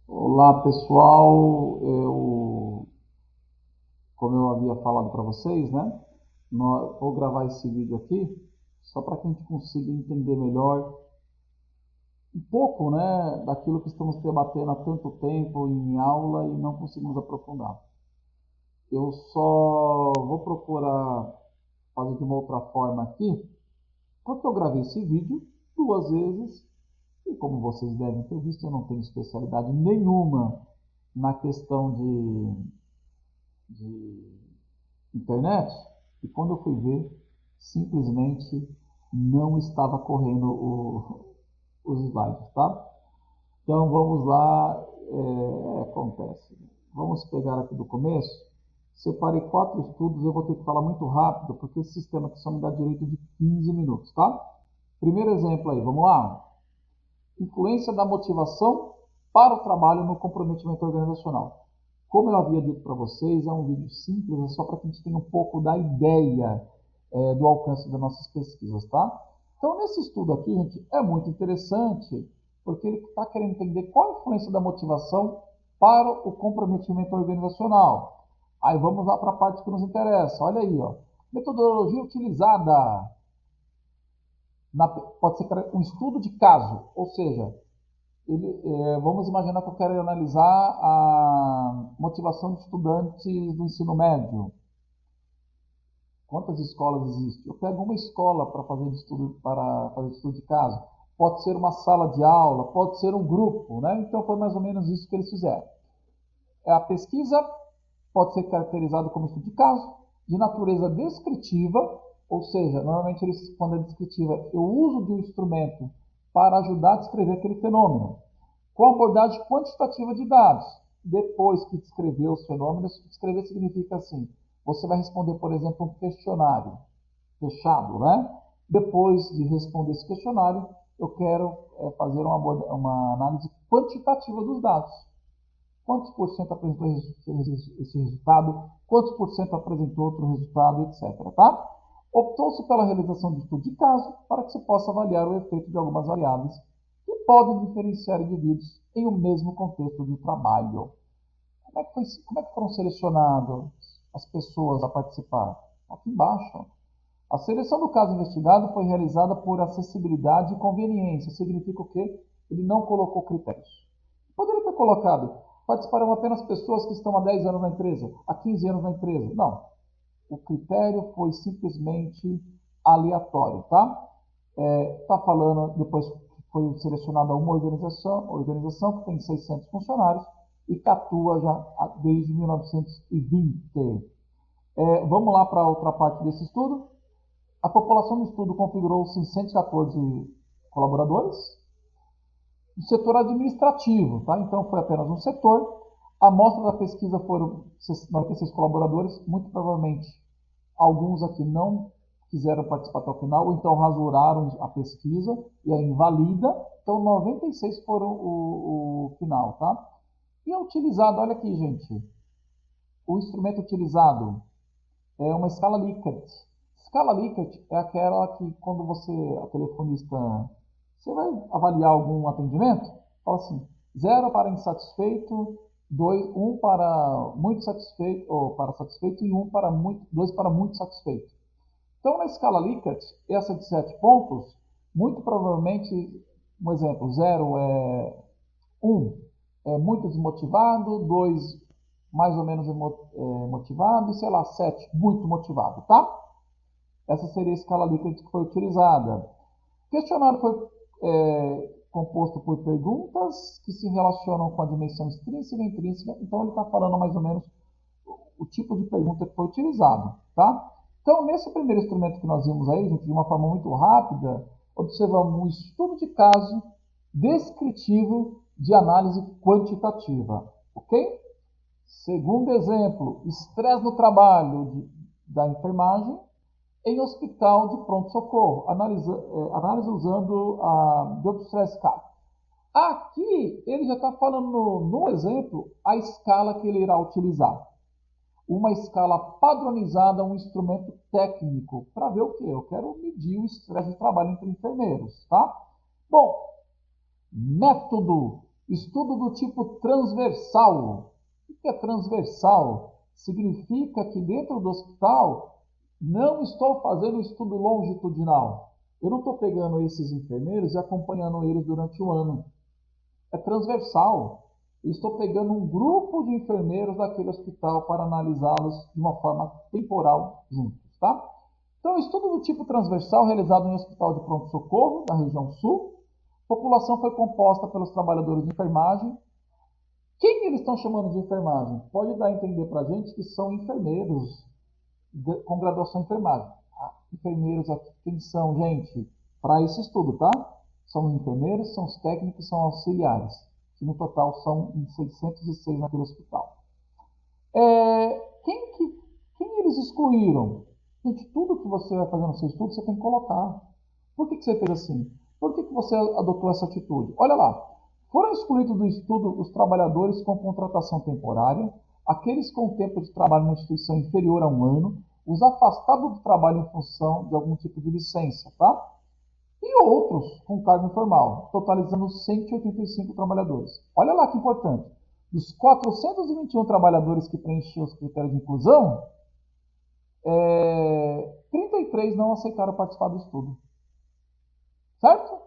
Olá pessoal, como eu havia falado para vocês, né? Vou gravar esse vídeo aqui só para que a gente consiga entender melhor um pouco, né, daquilo que estamos debatendo há tanto tempo em aula e não conseguimos aprofundar. Eu só vou procurar fazer de uma outra forma aqui, porque eu gravei esse vídeo duas vezes e como vocês devem ter visto, eu não tenho especialidade nenhuma na questão de internet, e quando eu fui ver, simplesmente não estava correndo os slides, tá? Então vamos lá, acontece. Vamos pegar aqui do começo. Separei 4 estudos, eu vou ter que falar muito rápido, porque esse sistema aqui só me dá direito de 15 minutos, tá? Primeiro exemplo aí, vamos lá. Influência da motivação para o trabalho no comprometimento organizacional. Como eu havia dito para vocês, é um vídeo simples, é só para que a gente tenha um pouco da ideia do alcance das nossas pesquisas, tá? Então, nesse estudo aqui, gente, é muito interessante, porque ele está querendo entender qual a influência da motivação para o comprometimento organizacional. Aí vamos lá para a parte que nos interessa. Olha aí, ó. Metodologia utilizada. Pode ser um estudo de caso, ou seja, vamos imaginar que eu quero analisar a motivação de estudantes do ensino médio. Quantas escolas existem? Eu pego uma escola para fazer estudo de caso. Pode ser uma sala de aula, pode ser um grupo, né? Então foi mais ou menos isso que eles fizeram. A pesquisa pode ser caracterizada como estudo de caso, de natureza descritiva, ou seja, normalmente quando é descritiva, eu uso de um instrumento para ajudar a descrever aquele fenômeno com abordagem quantitativa de dados. Depois que descrever os fenômenos, descrever significa assim, você vai responder, por exemplo, um questionário fechado, né? Depois de responder esse questionário, eu quero fazer uma análise quantitativa dos dados. Quantos por cento apresentou esse resultado? Quantos por cento apresentou outro resultado, etc. Tá? Optou-se pela realização de estudo de caso para que se possa avaliar o efeito de algumas variáveis que podem diferenciar indivíduos em um mesmo contexto de trabalho. Como é que foram selecionadas as pessoas a participar? Aqui embaixo. A seleção do caso investigado foi realizada por acessibilidade e conveniência. Significa o quê? Ele não colocou critérios. Poderia ter colocado, participarão apenas pessoas que estão há 10 anos na empresa, há 15 anos na empresa. Não. O critério foi simplesmente aleatório, tá? Está falando, depois que foi selecionada uma organização que tem 600 funcionários e que atua já desde 1920. Vamos lá para outra parte desse estudo. A população do estudo configurou-se em 114 colaboradores. O setor administrativo, tá? Então foi apenas um setor. A amostra da pesquisa foram 96 colaboradores, muito provavelmente alguns aqui não quiseram participar até o final, ou então rasuraram a pesquisa e é invalida. Então 96 foram o final, tá? E é utilizado, olha aqui, gente, o instrumento utilizado é uma escala Likert. Escala Likert é aquela que quando você, a telefonista, você vai avaliar algum atendimento, fala assim, 0 para insatisfeito, 1 para muito satisfeito, ou para satisfeito, e 2 para muito satisfeito. Então, na escala Likert, essa de 7 pontos, muito provavelmente, um exemplo, 0 é 1 é muito desmotivado, 2 mais ou menos motivado, e sei lá, 7 muito motivado, tá? Essa seria a escala Likert que foi utilizada. O questionário foi composto por perguntas que se relacionam com a dimensão extrínseca e intrínseca, então ele está falando mais ou menos o tipo de pergunta que foi utilizado, tá? Então, nesse primeiro instrumento que nós vimos aí, gente, de uma forma muito rápida, observamos um estudo de caso descritivo de análise quantitativa, ok? Segundo exemplo, estresse no trabalho da enfermagem em hospital de pronto-socorro, análise usando a Job Stress Scale. Aqui, ele já está falando no exemplo a escala que ele irá utilizar. Uma escala padronizada, um instrumento técnico. Para ver o quê? Eu quero medir o estresse de trabalho entre enfermeiros, tá? Bom, método. Estudo do tipo transversal. O que é transversal? Significa que dentro do hospital não estou fazendo estudo longitudinal. Eu não estou pegando esses enfermeiros e acompanhando eles durante o ano. É transversal. Eu estou pegando um grupo de enfermeiros daquele hospital para analisá-los de uma forma temporal juntos, tá? Então, estudo do tipo transversal realizado em hospital de pronto-socorro da região sul. A população foi composta pelos trabalhadores de enfermagem. Quem eles estão chamando de enfermagem? Pode dar a entender para a gente que são enfermeiros com graduação em enfermagem. Enfermeiros aqui, quem são, gente? Para esse estudo, tá? São os enfermeiros, são os técnicos, são auxiliares, que no total são 606 naquele hospital. Quem eles excluíram? Gente, tudo que você vai fazer no seu estudo, você tem que colocar. Por que você fez assim? Por que você adotou essa atitude? Olha lá, foram excluídos do estudo os trabalhadores com contratação temporária, aqueles com tempo de trabalho na instituição inferior a 1 ano, os afastados do trabalho em função de algum tipo de licença, tá? E outros com cargo informal, totalizando 185 trabalhadores. Olha lá que importante. Dos 421 trabalhadores que preenchiam os critérios de inclusão, 33 não aceitaram participar do estudo. Certo?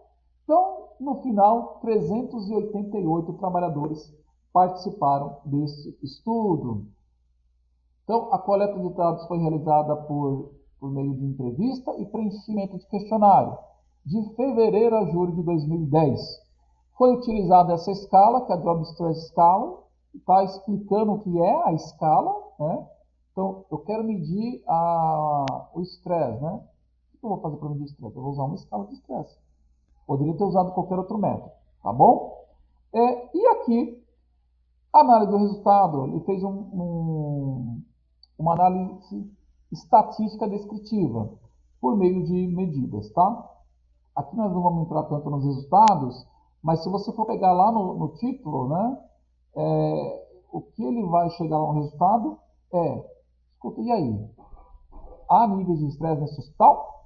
Então, no final, 388 trabalhadores participaram desse estudo. Então, a coleta de dados foi realizada por meio de entrevista e preenchimento de questionário, de fevereiro a julho de 2010. Foi utilizada essa escala, que é a Job Stress Scala, está explicando o que é a escala, né? Então, eu quero medir o estresse, né? O que eu vou fazer para medir o estresse? Eu vou usar uma escala de estresse. Poderia ter usado qualquer outro método, tá bom? E aqui, análise do resultado. Ele fez uma análise estatística descritiva por meio de medidas, tá? Aqui nós não vamos entrar tanto nos resultados, mas se você for pegar lá no título, né? O que ele vai chegar no resultado escuta, e aí? Há níveis de estresse nesse hospital?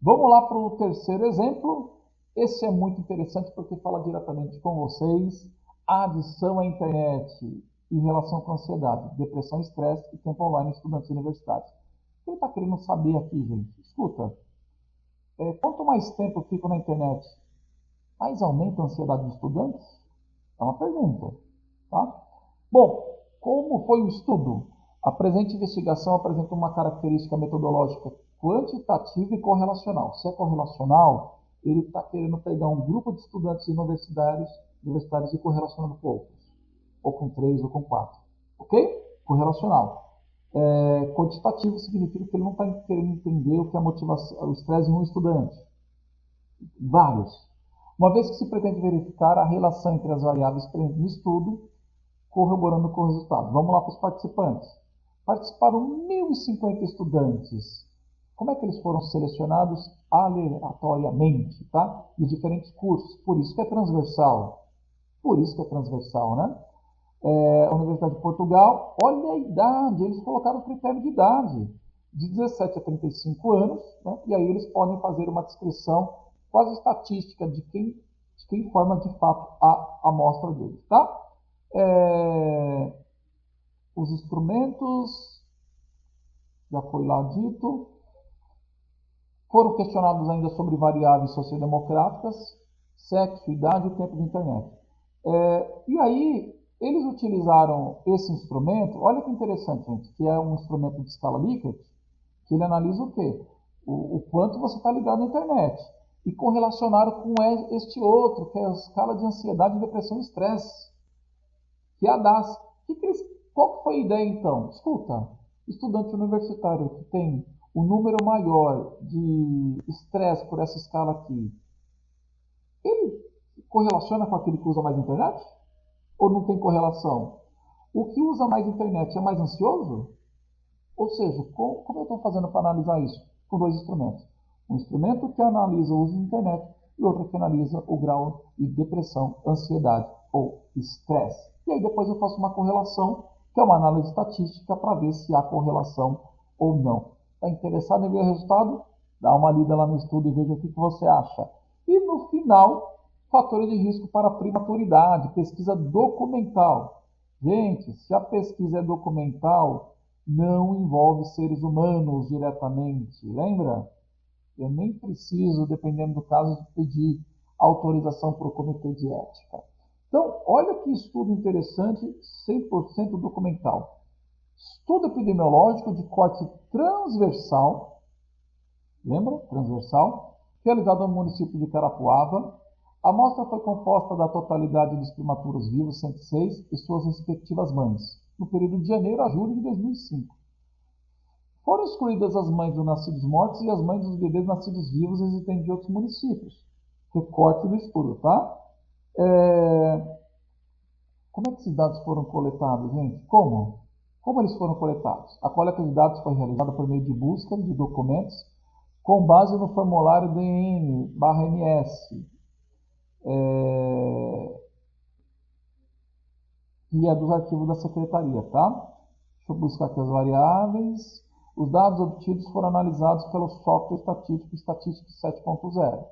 Vamos lá para o terceiro exemplo. Esse é muito interessante porque fala diretamente com vocês. A adição à internet em relação com ansiedade, depressão, estresse e tempo online em estudantes universitários. O que ele está querendo saber aqui, gente? Escuta, quanto mais tempo eu fico na internet, mais aumenta a ansiedade dos estudantes? É uma pergunta, tá? Bom, como foi o estudo? A presente investigação apresenta uma característica metodológica quantitativa e correlacional. Se é correlacional, ele está querendo pegar um grupo de estudantes universitários e correlacionando com outros, ou com 3 ou com 4. Ok? Correlacional. Quantitativo significa que ele não está querendo entender o que é o estresse em um estudante. Vários. Uma vez que se pretende verificar a relação entre as variáveis presentes no estudo, corroborando com o resultado. Vamos lá para os participantes. Participaram 1.050 estudantes. Como é que eles foram selecionados? Aleatoriamente, tá? De diferentes cursos. Por isso que é transversal. Por isso que é transversal, né? Universidade de Portugal, olha a idade. Eles colocaram o critério de idade. De 17 a 35 anos, né? E aí eles podem fazer uma descrição quase estatística de quem forma de fato a amostra deles, tá? Os instrumentos, já foi lá dito, foram questionados ainda sobre variáveis sociodemográficas, sexo, idade e tempo de internet. E aí, eles utilizaram esse instrumento, olha que interessante, gente, que é um instrumento de escala Likert, que ele analisa o quê? O quanto você está ligado na internet. E correlacionaram com este outro, que é a escala de ansiedade, depressão e estresse, que é a DAS. Qual que foi a ideia, então? Escuta, estudante universitário que tem um número maior de estresse por essa escala aqui, ele correlaciona com aquele que usa mais internet? Ou não tem correlação? O que usa mais internet é mais ansioso? Ou seja, como eu estou fazendo para analisar isso? Com 2 instrumentos. Um instrumento que analisa o uso de internet e outro que analisa o grau de depressão, ansiedade ou estresse. E aí depois eu faço uma correlação, que é uma análise estatística, para ver se há correlação ou não. Está interessado em ver o resultado? Dá uma lida lá no estudo e veja o que você acha. E no final, Fatores de risco para prematuridade, pesquisa documental. Gente, se a pesquisa é documental, não envolve seres humanos diretamente, lembra? Eu nem preciso, dependendo do caso, de pedir autorização para o comitê de ética. Então, olha que estudo interessante, 100% documental. Estudo epidemiológico de corte transversal, lembra? Transversal, realizado no município de Carapuava. A amostra foi composta da totalidade dos prematuros vivos, 106, e suas respectivas mães, no período de janeiro a julho de 2005. Foram excluídas as mães dos nascidos mortos e as mães dos bebês nascidos vivos existentes de outros municípios. Recorte do estudo, tá? Como é que esses dados foram coletados, gente? Como? Como eles foram coletados? A coleta de dados foi realizada por meio de busca de documentos com base no formulário DN/MS, que é dos arquivos da secretaria, tá? Deixa eu buscar aqui as variáveis. Os dados obtidos foram analisados pelo software estatístico Statistics 7.0.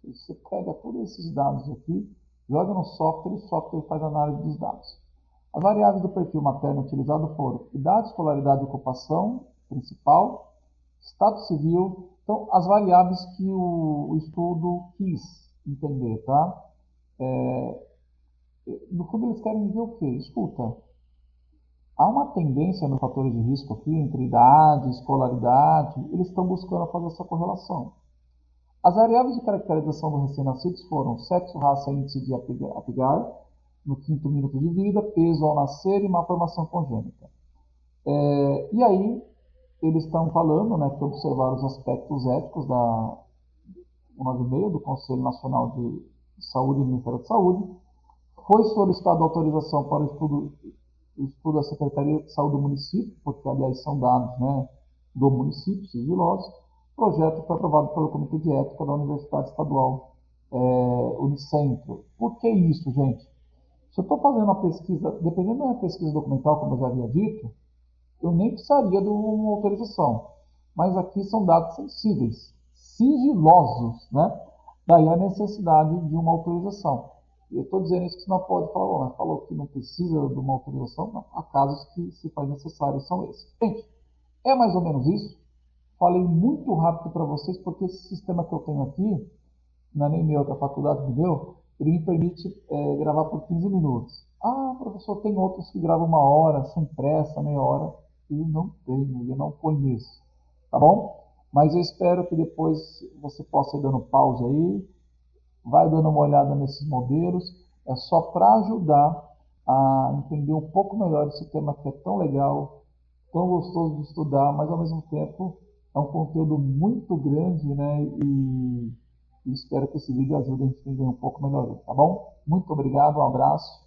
Você pega todos esses dados aqui, joga no software e o software faz a análise dos dados. As variáveis do perfil materno utilizado foram idade, escolaridade e ocupação principal, estado civil. Então, as variáveis que o estudo quis entender, tá? No fundo, eles querem ver o quê? Escuta, há uma tendência nos fatores de risco aqui, entre idade, escolaridade, eles estão buscando fazer essa correlação. As variáveis de caracterização dos recém-nascidos foram sexo, raça e índice de Apgar, no quinto minuto de vida, peso ao nascer e malformação congênita. E aí, eles estão falando, né, que observaram os aspectos éticos da 196 do Conselho Nacional de Saúde e do Ministério da Saúde. Foi solicitada autorização para o estudo da Secretaria de Saúde do município, porque, aliás, são dados, né, do município, sigilosos. O projeto foi aprovado pelo Comitê de Ética da Universidade Estadual Unicentro. Por que isso, gente? Se eu estou fazendo uma pesquisa, dependendo da minha pesquisa documental, como eu já havia dito, eu nem precisaria de uma autorização. Mas aqui são dados sensíveis, sigilosos, né? Daí a necessidade de uma autorização. Eu estou dizendo isso que você não pode falar, mas falou que não precisa de uma autorização. Não, há casos que se faz necessário, são esses. Gente, é mais ou menos isso. Falei muito rápido para vocês, porque esse sistema que eu tenho aqui, não é nem meu, é que a faculdade me deu, ele me permite gravar por 15 minutos. Ah, professor, tem outros que gravam uma hora, sem pressa, meia hora. Eu não tenho, eu não conheço. Tá bom? Mas eu espero que depois você possa ir dando pause aí, vai dando uma olhada nesses modelos. É só para ajudar a entender um pouco melhor esse tema que é tão legal, tão gostoso de estudar, mas ao mesmo tempo é um conteúdo muito grande, né? E espero que esse vídeo ajude a gente a entender um pouco melhor, tá bom? Muito obrigado, um abraço.